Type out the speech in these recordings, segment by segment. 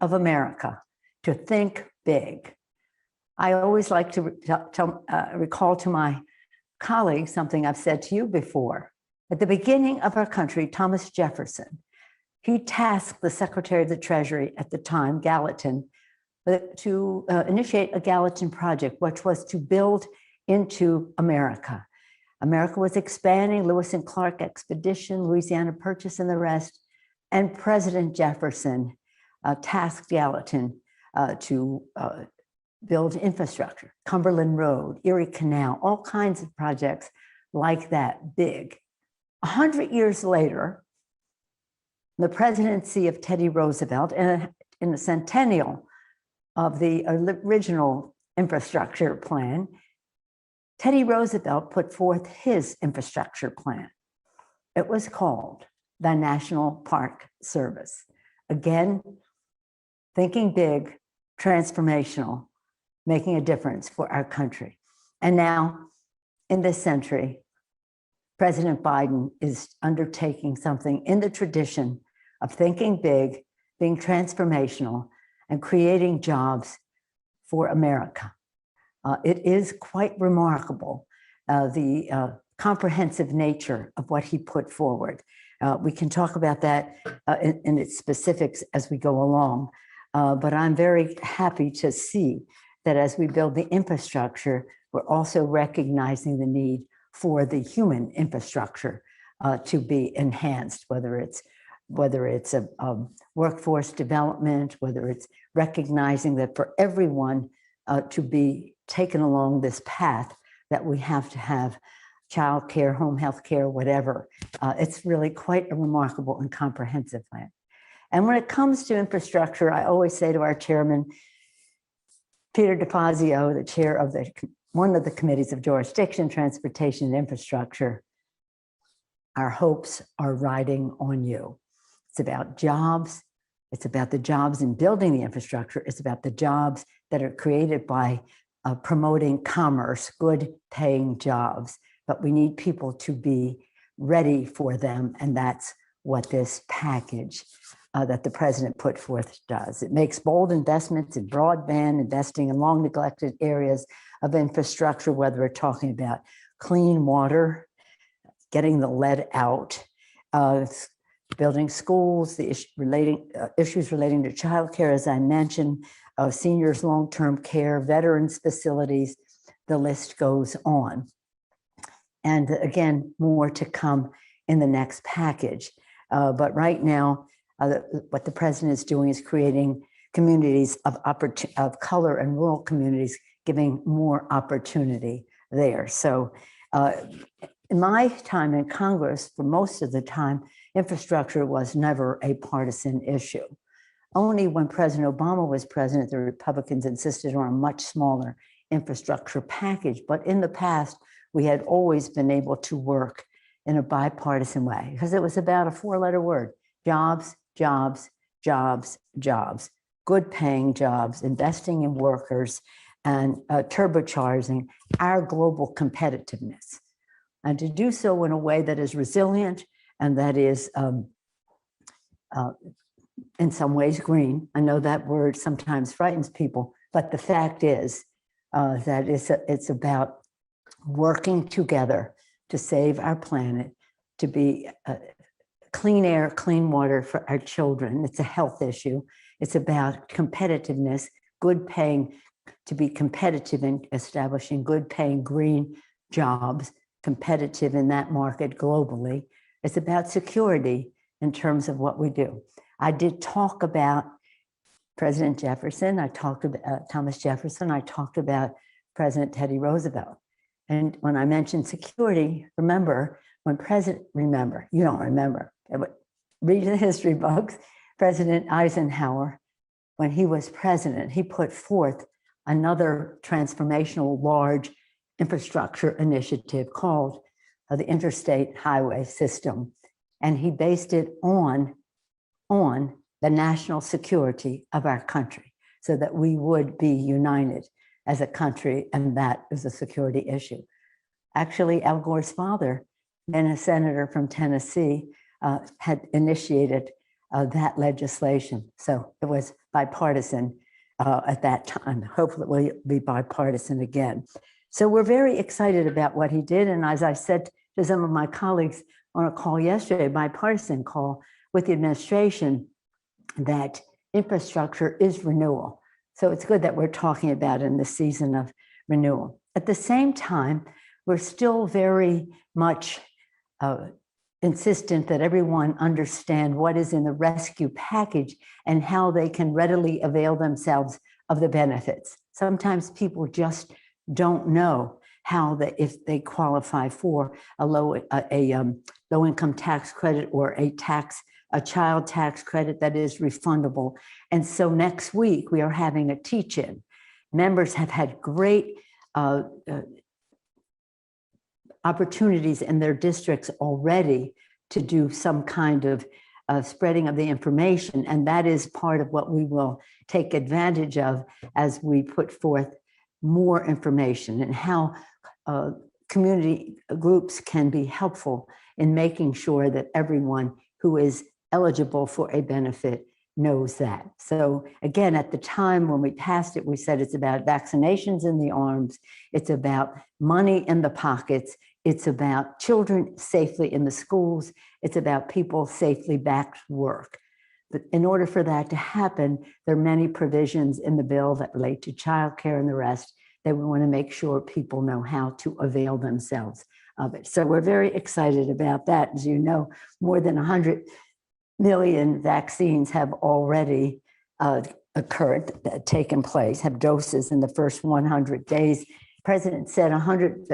of America to think big. I always like to recall to my colleagues something I've said to you before. At the beginning of our country, Thomas Jefferson, he tasked the Secretary of the Treasury at the time, Gallatin, to initiate a Gallatin project, which was to build into America. America was expanding, Lewis and Clark expedition, Louisiana Purchase, and the rest. And President Jefferson tasked Gallatin to build infrastructure, Cumberland Road, Erie Canal, all kinds of projects like that, big. 100 years later, the presidency of Teddy Roosevelt, and in the centennial of the original infrastructure plan, Teddy Roosevelt put forth his infrastructure plan. It was called the National Park Service. Again, thinking big, transformational, making a difference for our country. And now, in this century, President Biden is undertaking something in the tradition of thinking big, being transformational, and creating jobs for America. It is quite remarkable, the comprehensive nature of what he put forward. We can talk about that in its specifics as we go along, but I'm very happy to see that as we build the infrastructure, we're also recognizing the need for the human infrastructure to be enhanced, whether it's a workforce development, whether it's recognizing that for everyone to be taken along this path, that we have to have childcare, home health care, whatever. It's really quite a remarkable and comprehensive plan. And when it comes to infrastructure, I always say to our chairman, Peter DeFazio, the chair of one of the committees of jurisdiction, transportation, and infrastructure, our hopes are riding on you. It's about jobs. It's about the jobs in building the infrastructure. It's about the jobs that are created by promoting commerce, good paying jobs. But we need people to be ready for them. And that's what this package that the president put forth does. It makes bold investments in broadband, investing in long neglected areas of infrastructure, whether we're talking about clean water, getting the lead out, building schools, the issues relating to childcare, as I mentioned, seniors' long-term care, veterans facilities, the list goes on. And again, more to come in the next package. But right now, what the president is doing is creating communities of color and rural communities, giving more opportunity there. So in my time in Congress, for most of the time, infrastructure was never a partisan issue. Only when President Obama was president, the Republicans insisted on a much smaller infrastructure package. But in the past, we had always been able to work in a bipartisan way because it was about a four-letter word: jobs, jobs, jobs, jobs, good paying jobs, investing in workers, and turbocharging our global competitiveness. And to do so in a way that is resilient and that is in some ways green. I know that word sometimes frightens people, but the fact is that it's about working together to save our planet, to be clean air, clean water for our children. It's a health issue. It's about competitiveness, good paying, to be competitive in establishing good paying green jobs, competitive in that market globally. It's about security in terms of what we do. I did talk about President Jefferson. I talked about Thomas Jefferson. I talked about President Teddy Roosevelt. And when I mentioned security, remember, you don't remember, read the history books. President Eisenhower, when he was president, he put forth another transformational large infrastructure initiative called the Interstate Highway System. And he based it on the national security of our country so that we would be united as a country, and that is a security issue. Actually, Al Gore's father, then a senator from Tennessee, had initiated that legislation. So it was bipartisan at that time. Hopefully it will be bipartisan again. So we're very excited about what he did. And as I said to some of my colleagues on a call yesterday, a bipartisan call with the administration, that infrastructure is renewal. So it's good that we're talking about in the season of renewal. At the same time, we're still very much insistent that everyone understand what is in the rescue package and how they can readily avail themselves of the benefits. Sometimes people just don't know how if they qualify for a low income tax credit or a child tax credit that is refundable. And so next week we are having a teach-in. Members have had great opportunities in their districts already to do some kind of spreading of the information. And that is part of what we will take advantage of as we put forth more information and how community groups can be helpful in making sure that everyone who is eligible for a benefit knows that. So again, at the time when we passed it, we said it's about vaccinations in the arms, it's about money in the pockets, it's about children safely in the schools, it's about people safely back to work. But in order for that to happen, there are many provisions in the bill that relate to childcare and the rest that we want to make sure people know how to avail themselves of it. So we're very excited about that. As you know, more than 100 million vaccines have already occurred, taken place, have doses in the first 100 days. The president said 100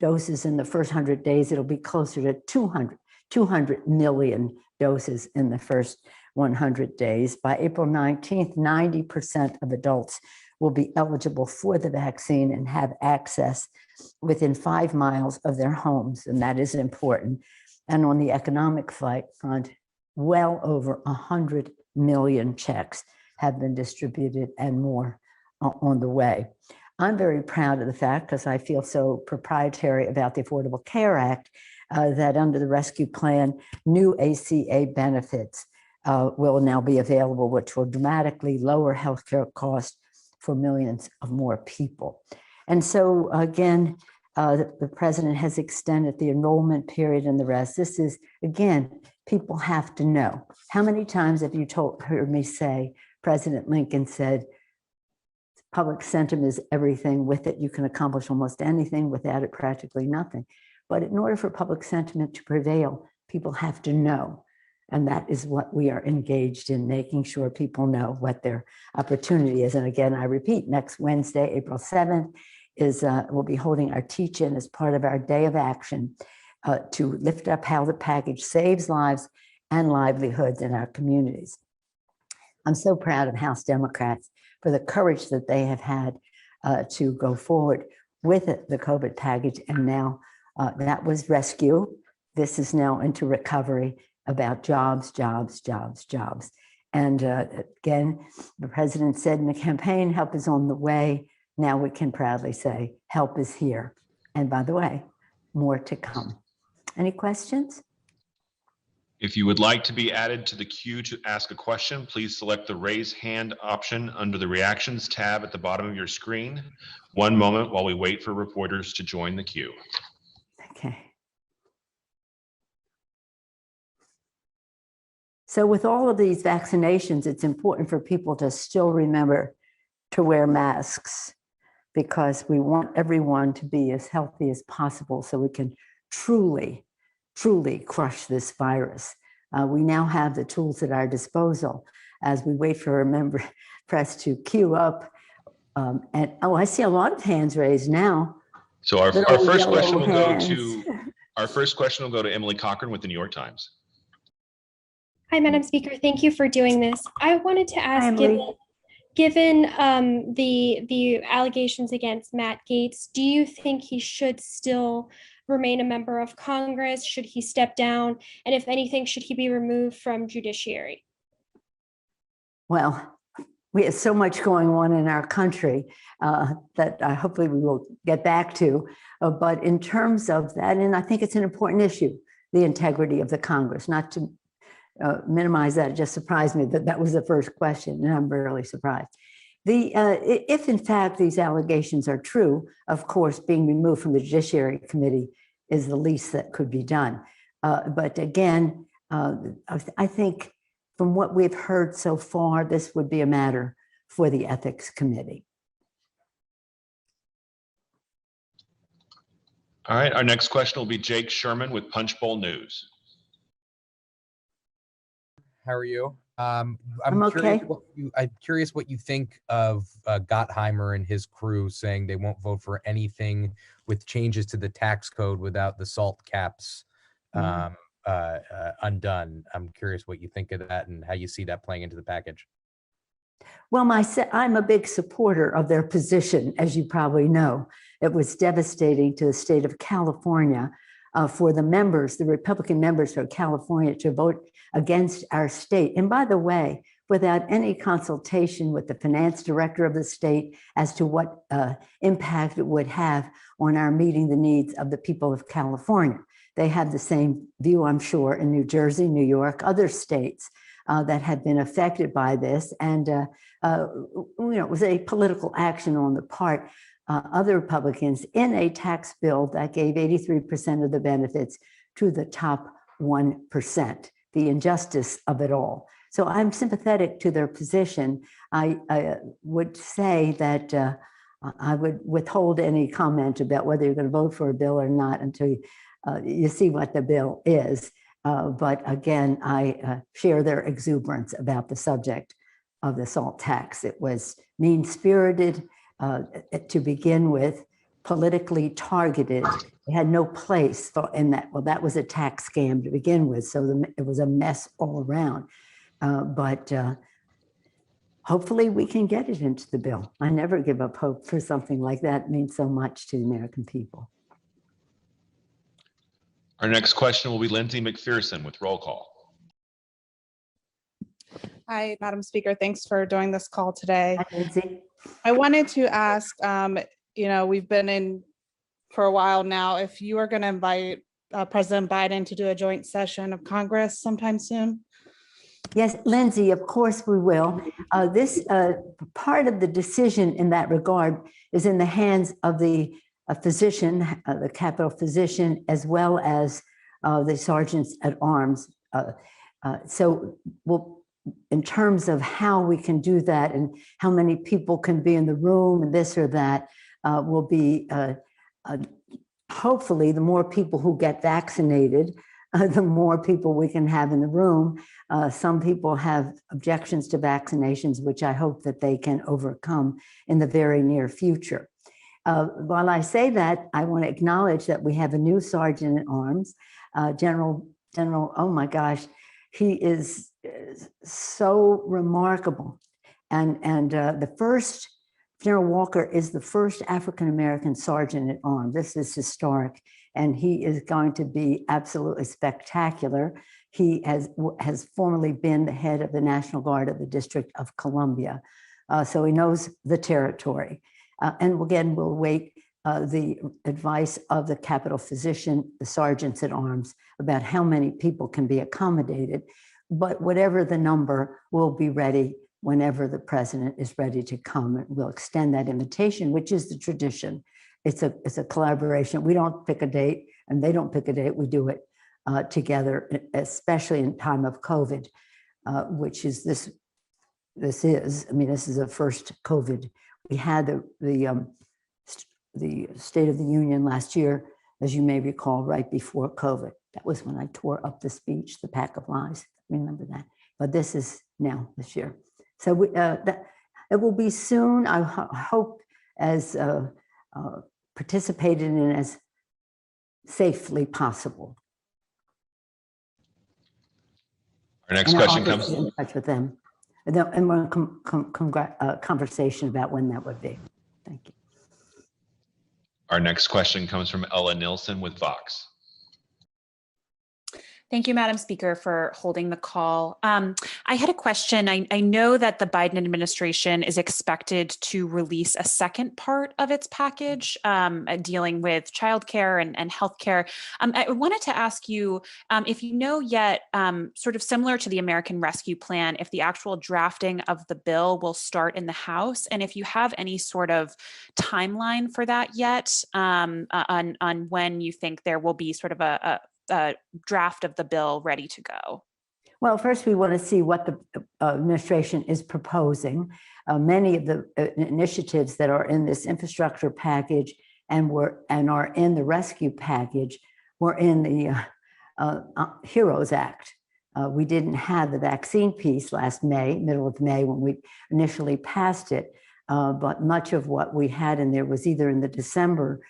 doses in the first 100 days. It'll be closer to 200 million doses in the first 100 days. By April 19th, 90% of adults will be eligible for the vaccine and have access within 5 miles of their homes, and that is important. And on the economic front, well over 100 million checks have been distributed and more on the way. I'm very proud of the fact, because I feel so proprietary about the Affordable Care Act, that under the rescue plan, new ACA benefits will now be available, which will dramatically lower healthcare costs for millions of more people. And so again, the president has extended the enrollment period and the rest. This is, again, people have to know. How many times have you heard me say, President Lincoln said, public sentiment is everything. With it, you can accomplish almost anything. Without it, practically nothing. But in order for public sentiment to prevail, people have to know. And that is what we are engaged in, making sure people know what their opportunity is. And again, I repeat, next Wednesday, April 7th, we'll be holding our teach-in as part of our day of action to lift up how the package saves lives and livelihoods in our communities. I'm so proud of House Democrats for the courage that they have had to go forward with the COVID package. And now that was rescue. This is now into recovery, about jobs, jobs, jobs, jobs. And again, the president said in the campaign, help is on the way. Now we can proudly say, help is here. And by the way, more to come. Any questions? If you would like to be added to the queue to ask a question, please select the raise hand option under the reactions tab at the bottom of your screen. One moment while we wait for reporters to join the queue. Okay. So with all of these vaccinations, it's important for people to still remember to wear masks, because we want everyone to be as healthy as possible so we can truly, truly crush this virus. We now have the tools at our disposal as we wait for a member press to queue up. And I see a lot of hands raised now. So our first question will go to Emily Cochran with the New York Times. Hi, Madam Speaker. Thank you for doing this. I wanted to ask, given the allegations against Matt Gaetz, do you think he should still remain a member of Congress? Should he step down? And if anything, should he be removed from judiciary? Well, we have so much going on in our country that hopefully we will get back to. But in terms of that, and I think it's an important issue, the integrity of the Congress, not to minimize that. It just surprised me that that was the first question, and I'm really surprised. If in fact these allegations are true, of course, being removed from the Judiciary Committee is the least that could be done. But again, I think from what we've heard so far, this would be a matter for the Ethics Committee. All right, our next question will be Jake Sherman with Punchbowl News. How are you? I'm okay. curious what you think of Gottheimer and his crew saying they won't vote for anything with changes to the tax code without the SALT caps undone. I'm curious what you think of that and how you see that playing into the package. Well, I'm a big supporter of their position, as you probably know. It was devastating to the state of California for the members, the Republican members of California, to vote against our state. And by the way, without any consultation with the finance director of the state as to what impact it would have on our meeting the needs of the people of California. They have the same view, I'm sure, in New Jersey, New York, other states that had been affected by this. And it was a political action on the part of the Republicans in a tax bill that gave 83% of the benefits to the top 1%, the injustice of it all. So I'm sympathetic to their position. I would say that I would withhold any comment about whether you're going to vote for a bill or not until you see what the bill is. But again, I share their exuberance about the subject of the SALT tax. It was mean-spirited to begin with, politically targeted. It had no place in that. Well, that was a tax scam to begin with, so it was a mess all around. But hopefully we can get it into the bill. I never give up hope for something like that. It means so much to the American people. Our next question will be Lindsay McPherson with Roll Call. Hi, Madam Speaker. Thanks for doing this call today. Hi, Lindsay. I wanted to ask, we've been in for a while now, if you are going to invite President Biden to do a joint session of Congress sometime soon. Yes, Lindsay, of course we will. This part of the decision in that regard is in the hands of the physician, the Capitol physician, as well as the sergeants at arms. So in terms of how we can do that and how many people can be in the room and this or that, will be hopefully the more people who get vaccinated, the more people we can have in the room. Some people have objections to vaccinations, which I hope that they can overcome in the very near future. While I say that, I want to acknowledge that we have a new sergeant at arms, General, oh my gosh, he is so remarkable. And the first, General Walker is the first African-American sergeant at arms. This is historic, and he is going to be absolutely spectacular. He has formerly been the head of the National Guard of the District of Columbia. So he knows the territory. And again, we'll wait the advice of the Capitol physician, the sergeants at arms, about how many people can be accommodated. But whatever the number, we'll be ready whenever the president is ready to come. And we'll extend that invitation, which is the tradition. It's a collaboration. We don't pick a date and they don't pick a date. We do it together, especially in time of COVID, which is this is the first COVID. We had the State of the Union last year, as you may recall, right before COVID. That was when I tore up the speech, The Pack of Lies. Remember that. But this is now this year. So it will be soon. I hope as participated in as safely possible. Our next question comes in touch with them. And we're in conversation about when that would be. Thank you. Our next question comes from Ella Nilsson with Vox. Thank you, Madam Speaker, for holding the call. I had a question. I know that the Biden administration is expected to release a second part of its package dealing with childcare and healthcare. I wanted to ask you if you know yet, sort of similar to the American Rescue Plan, if the actual drafting of the bill will start in the House, and if you have any sort of timeline for that yet on when you think there will be sort of a draft of the bill ready to go? Well, first, we want to see what the administration is proposing. Many of the initiatives that are in this infrastructure package and are in the rescue package were in the HEROES Act. We didn't have the vaccine piece last May, middle of May, when we initially passed it, but much of what we had in there was either in the December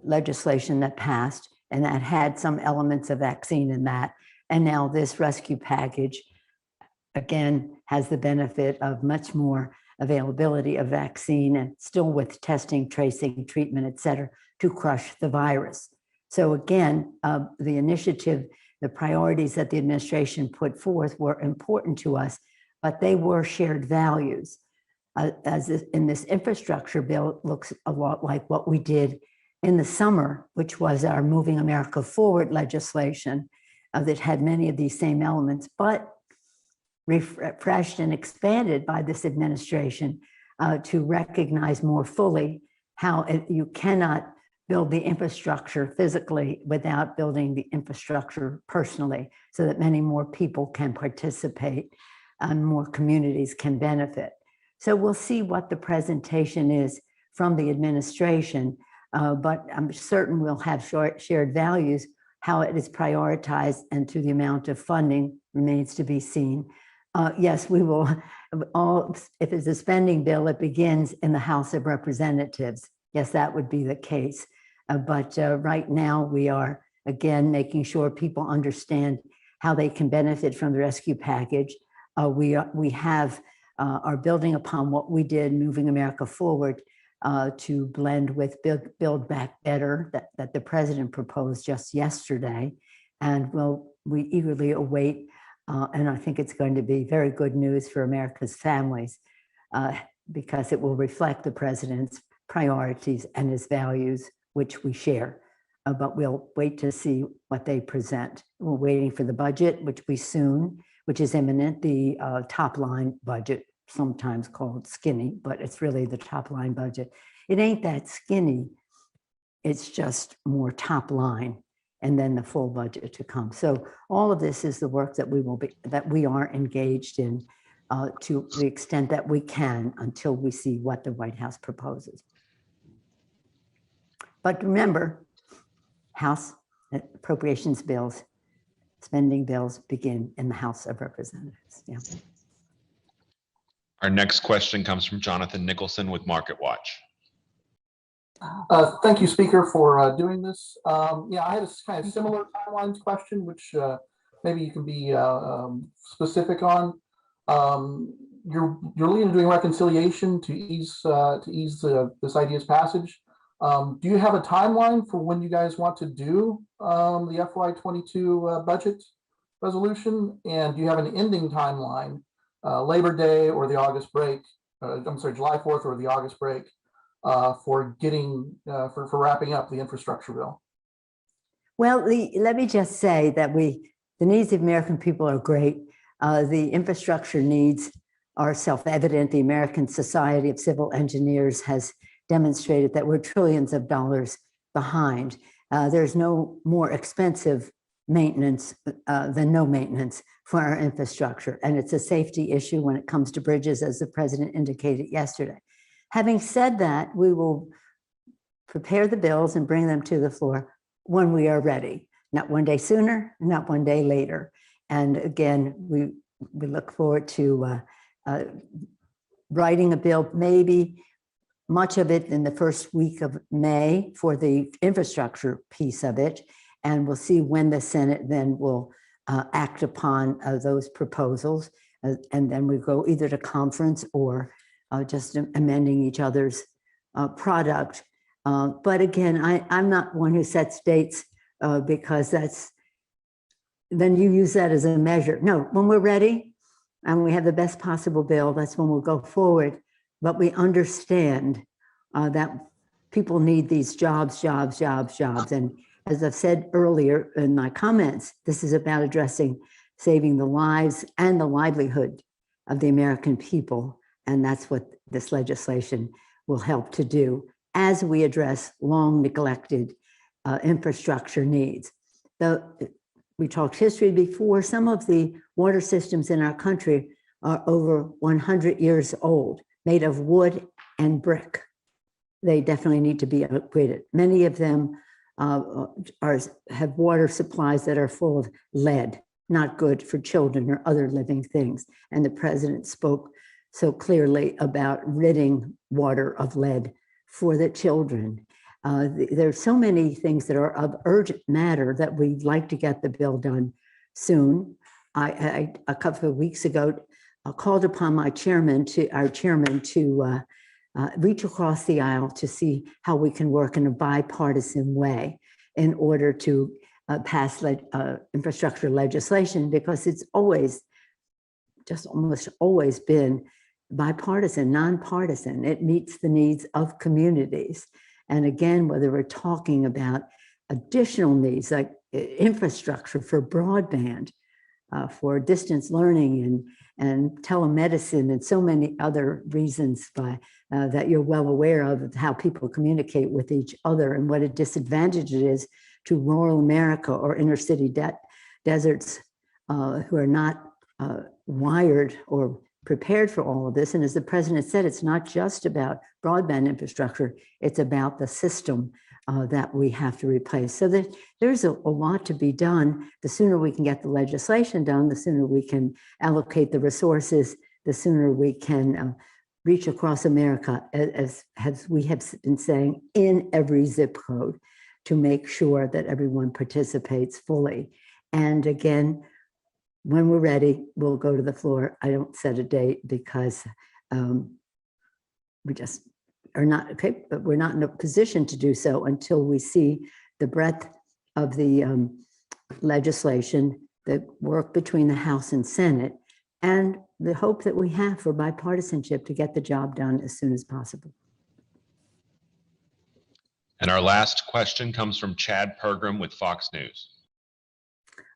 legislation that passed, and that had some elements of vaccine in that. And now this rescue package, again, has the benefit of much more availability of vaccine and still with testing, tracing, treatment, et cetera, to crush the virus. So again, the initiative, the priorities that the administration put forth were important to us, but they were shared values. In this infrastructure bill, it looks a lot like what we did in the summer, which was our Moving America Forward legislation that had many of these same elements, but refreshed and expanded by this administration to recognize more fully how you cannot build the infrastructure physically without building the infrastructure personally, so that many more people can participate and more communities can benefit. So we'll see what the presentation is from the administration. But I'm certain we'll have shared values. How it is prioritized and to the amount of funding remains to be seen. Yes, we will if it's a spending bill, it begins in the House of Representatives. Yes, that would be the case. But right now we are, again, making sure people understand how they can benefit from the rescue package. We are building upon what we did, Moving America Forward, to blend with Build Back Better that the president proposed just yesterday. And we eagerly await, and I think it's going to be very good news for America's families because it will reflect the president's priorities and his values, which we share. But we'll wait to see what they present. We're waiting for the budget, which is imminent, the top line budget, sometimes called skinny, but it's really the top line budget. It ain't that skinny, it's just more top line and then the full budget to come. So all of this is the work that we are engaged in to the extent that we can until we see what the White House proposes. But remember, House appropriations bills, spending bills begin in the House of Representatives. Yeah. Our next question comes from Jonathan Nicholson with Market Watch. Thank you, Speaker, for doing this. Yeah, I had a kind of similar timelines question, which maybe you can be specific on. You're leading doing reconciliation to ease this idea's passage. Do you have a timeline for when you guys want to do the FY22 budget resolution? And do you have an ending timeline, Labor Day or the August break? I'm sorry, July 4th or the August break for getting for wrapping up the infrastructure bill? Well, let me just say that the needs of American people are great. The infrastructure needs are self-evident. The American Society of Civil Engineers has demonstrated that we're trillions of dollars behind. There's no more expensive maintenance than no maintenance for our infrastructure. And it's a safety issue when it comes to bridges, as the president indicated yesterday. Having said that, we will prepare the bills and bring them to the floor when we are ready, not one day sooner, not one day later. And again, we look forward to writing a bill, maybe much of it in the first week of May for the infrastructure piece of it. And we'll see when the Senate then will act upon those proposals. And then we go either to conference or just amending each other's product. But again, I'm not one who sets dates because then you use that as a measure. No, when we're ready and we have the best possible bill, that's when we'll go forward. But we understand that people need these jobs. And as I've said earlier in my comments, this is about addressing saving the lives and the livelihood of the American people. And that's what this legislation will help to do as we address long neglected infrastructure needs. We talked history before. Some of the water systems in our country are over 100 years old, made of wood and brick. They definitely need to be upgraded. Many of them have water supplies that are full of lead, not good for children or other living things. And the president spoke so clearly about ridding water of lead for the children. There's so many things that are of urgent matter that we'd like to get the bill done soon. I a couple of weeks ago, called upon our chairman to reach across the aisle to see how we can work in a bipartisan way in order to pass infrastructure legislation, because it's almost always been bipartisan, nonpartisan. It meets the needs of communities. And again, whether we're talking about additional needs like infrastructure for broadband, for distance learning and telemedicine and so many other reasons that you're well aware of how people communicate with each other and what a disadvantage it is to rural America or inner city deserts who are not wired or prepared for all of this. And as the president said, it's not just about broadband infrastructure, it's about the system that we have to replace. So there's a lot to be done. The sooner we can get the legislation done, the sooner we can allocate the resources, the sooner we can reach across America, as we have been saying, in every zip code, to make sure that everyone participates fully. And again, when we're ready, we'll go to the floor. I don't set a date because we just are not, okay, but we're not in a position to do so until we see the breadth of the legislation, the work between the House and Senate, and the hope that we have for bipartisanship to get the job done as soon as possible. And our last question comes from Chad Pergram with Fox News.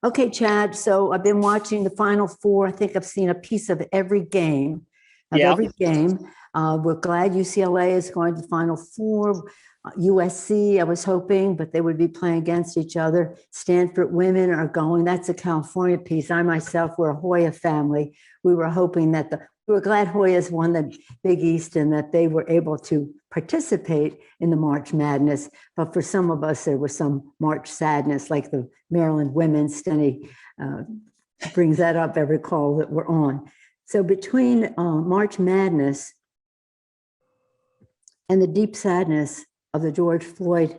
Okay, Chad, so I've been watching the Final Four. I think I've seen a piece of every game. We're glad UCLA is going to the Final Four. USC, I was hoping, but they would be playing against each other. Stanford women are going. That's a California piece. I myself, we're a Hoya family. We were hoping that we were glad Hoyas won the Big East and that they were able to participate in the March Madness. But for some of us, there was some March sadness, like the Maryland women. Stenny brings that up every call that we're on. So between March Madness and the deep sadness of the George Floyd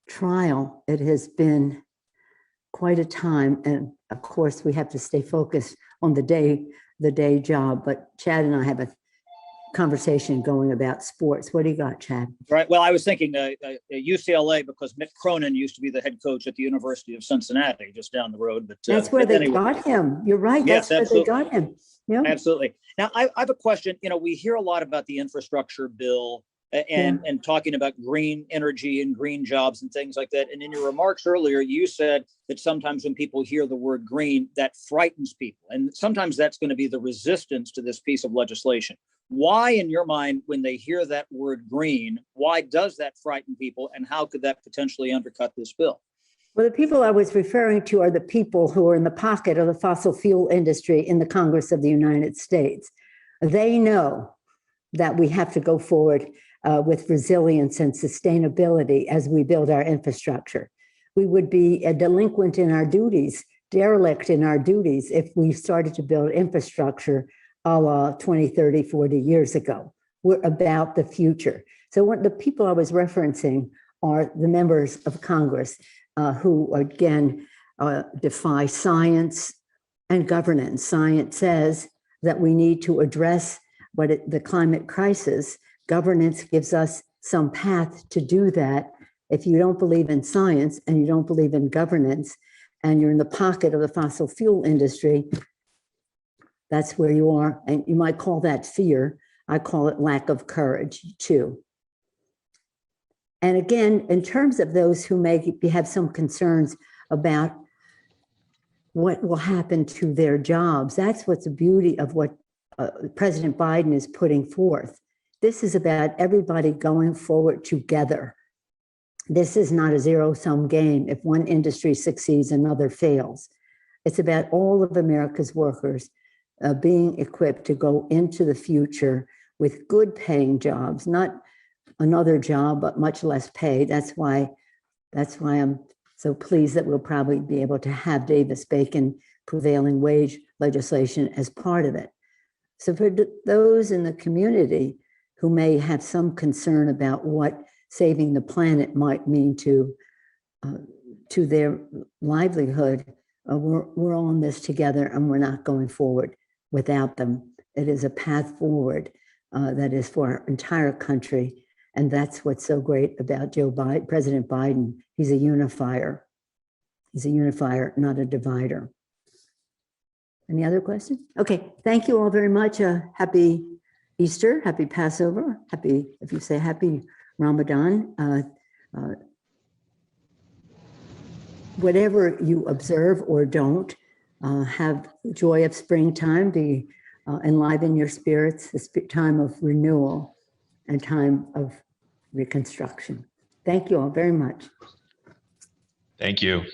trial, it has been quite a time. And of course, we have to stay focused on the day job. But Chad and I have a conversation going about sports. What do you got, Chad? Right. Well, I was thinking UCLA, because Mick Cronin used to be the head coach at the University of Cincinnati, just down the road. But that's where they got him. You're right. Yes, that's where they got him. Yeah, absolutely. Now, I have a question. We hear a lot about the infrastructure bill and talking about green energy and green jobs and things like that. And in your remarks earlier, you said that sometimes when people hear the word green, that frightens people. And sometimes that's going to be the resistance to this piece of legislation. Why, in your mind, when they hear that word green, why does that frighten people? And how could that potentially undercut this bill? Well, the people I was referring to are the people who are in the pocket of the fossil fuel industry in the Congress of the United States. They know that we have to go forward with resilience and sustainability as we build our infrastructure. We would be a delinquent in our duties, derelict in our duties, if we started to build infrastructure a la 20, 30, 40 years ago. We're about the future. So what the people I was referencing are the members of Congress who, again, defy science and governance. Science says that we need to address the climate crisis. Governance gives us some path to do that. If you don't believe in science and you don't believe in governance and you're in the pocket of the fossil fuel industry, that's where you are. And you might call that fear. I call it lack of courage too. And again, in terms of those who may have some concerns about what will happen to their jobs, that's what's the beauty of what President Biden is putting forth. This is about everybody going forward together. This is not a zero-sum game. If one industry succeeds, another fails. It's about all of America's workers being equipped to go into the future with good paying jobs, not another job, but much less pay. That's why I'm so pleased that we'll probably be able to have Davis-Bacon prevailing wage legislation as part of it. So for those in the community who may have some concern about what saving the planet might mean to their livelihood, we're all in this together, and we're not going forward without them. It is a path forward that is for our entire country. And that's what's so great about President Biden. He's a unifier. He's a unifier, not a divider. Any other questions? Okay, thank you all very much. Happy Easter, happy Passover, happy, if you say happy Ramadan. Whatever you observe or don't, have the joy of springtime, enliven your spirits, this time of renewal and time of reconstruction. Thank you all very much. Thank you.